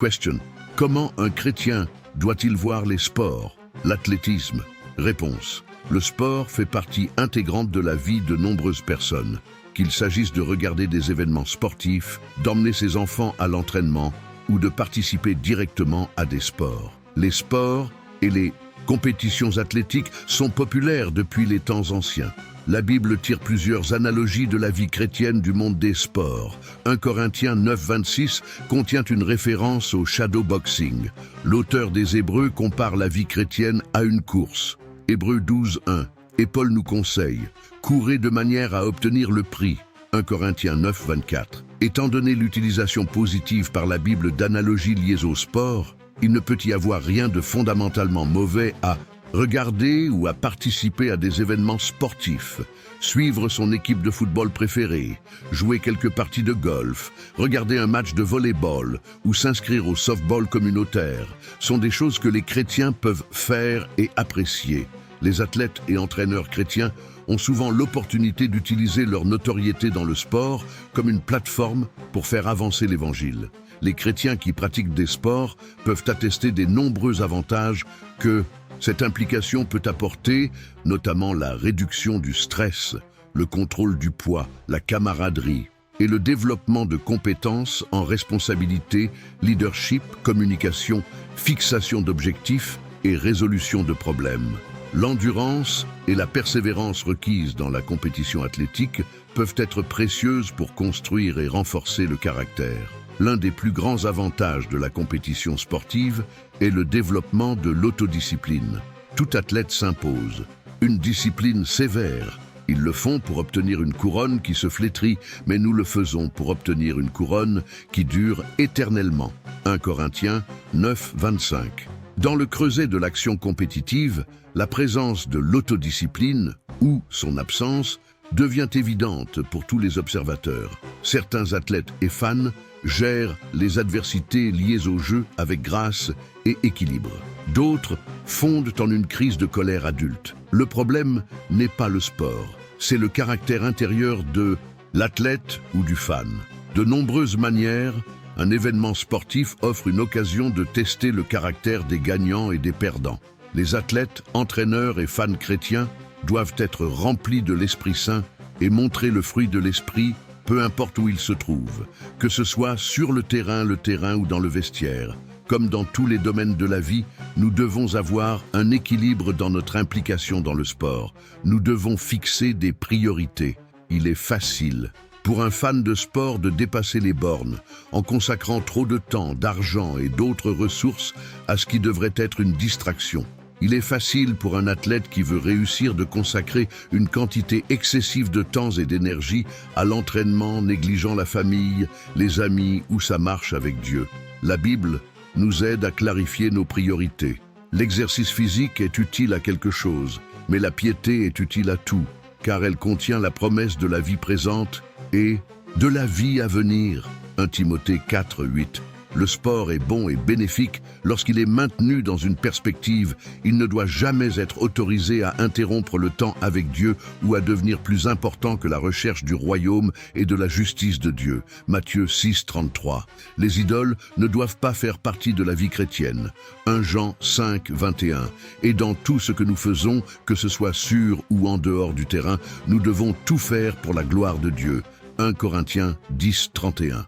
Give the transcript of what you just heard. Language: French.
Question. Comment un chrétien doit-il voir les sports, l'athlétisme? Réponse. Le sport fait partie intégrante de la vie de nombreuses personnes. Qu'il s'agisse de regarder des événements sportifs, d'emmener ses enfants à l'entraînement ou de participer directement à des sports. Les sports et les compétitions athlétiques sont populaires depuis les temps anciens. La Bible tire plusieurs analogies de la vie chrétienne du monde des sports. 1 Corinthiens 9:26 contient une référence au shadowboxing. L'auteur des Hébreux compare la vie chrétienne à une course. Hébreux 12:1. Et Paul nous conseille, courez de manière à obtenir le prix. 1 Corinthiens 9:24. Étant donné l'utilisation positive par la Bible d'analogies liées au sport, il ne peut y avoir rien de fondamentalement mauvais à regarder ou à participer à des événements sportifs, suivre son équipe de football préférée, jouer quelques parties de golf, regarder un match de volley-ball ou s'inscrire au softball communautaire sont des choses que les chrétiens peuvent faire et apprécier. Les athlètes et entraîneurs chrétiens ont souvent l'opportunité d'utiliser leur notoriété dans le sport comme une plateforme pour faire avancer l'Évangile. Les chrétiens qui pratiquent des sports peuvent attester des nombreux avantages que cette implication peut apporter, notamment la réduction du stress, le contrôle du poids, la camaraderie et le développement de compétences en responsabilité, leadership, communication, fixation d'objectifs et résolution de problèmes. L'endurance et la persévérance requises dans la compétition athlétique peuvent être précieuses pour construire et renforcer le caractère. L'un des plus grands avantages de la compétition sportive est le développement de l'autodiscipline. Tout athlète s'impose une discipline sévère. Ils le font pour obtenir une couronne qui se flétrit, mais nous le faisons pour obtenir une couronne qui dure éternellement. 1 Corinthiens 9:25. Dans le creuset de l'action compétitive, la présence de l'autodiscipline, ou son absence, devient évidente pour tous les observateurs. Certains athlètes et fans gèrent les adversités liées au jeu avec grâce et équilibre. D'autres fondent en une crise de colère adulte. Le problème n'est pas le sport, c'est le caractère intérieur de l'athlète ou du fan. De nombreuses manières, un événement sportif offre une occasion de tester le caractère des gagnants et des perdants. Les athlètes, entraîneurs et fans chrétiens doivent être remplis de l'Esprit Saint et montrer le fruit de l'Esprit, peu importe où ils se trouvent, que ce soit sur le terrain ou dans le vestiaire. Comme dans tous les domaines de la vie, nous devons avoir un équilibre dans notre implication dans le sport. Nous devons fixer des priorités. Il est facile pour un fan de sport de dépasser les bornes en consacrant trop de temps, d'argent et d'autres ressources à ce qui devrait être une distraction. Il est facile pour un athlète qui veut réussir de consacrer une quantité excessive de temps et d'énergie à l'entraînement, négligeant la famille, les amis ou sa marche avec Dieu. La Bible nous aide à clarifier nos priorités. L'exercice physique est utile à quelque chose, mais la piété est utile à tout, car elle contient la promesse de la vie présente et de la vie à venir. 1 Timothée 4:8. Le sport est bon et bénéfique lorsqu'il est maintenu dans une perspective. Il ne doit jamais être autorisé à interrompre le temps avec Dieu ou à devenir plus important que la recherche du royaume et de la justice de Dieu. Matthieu 6:33. Les idoles ne doivent pas faire partie de la vie chrétienne. 1 Jean 5:21. Et dans tout ce que nous faisons, que ce soit sur ou en dehors du terrain, nous devons tout faire pour la gloire de Dieu. 1 Corinthiens 10:31.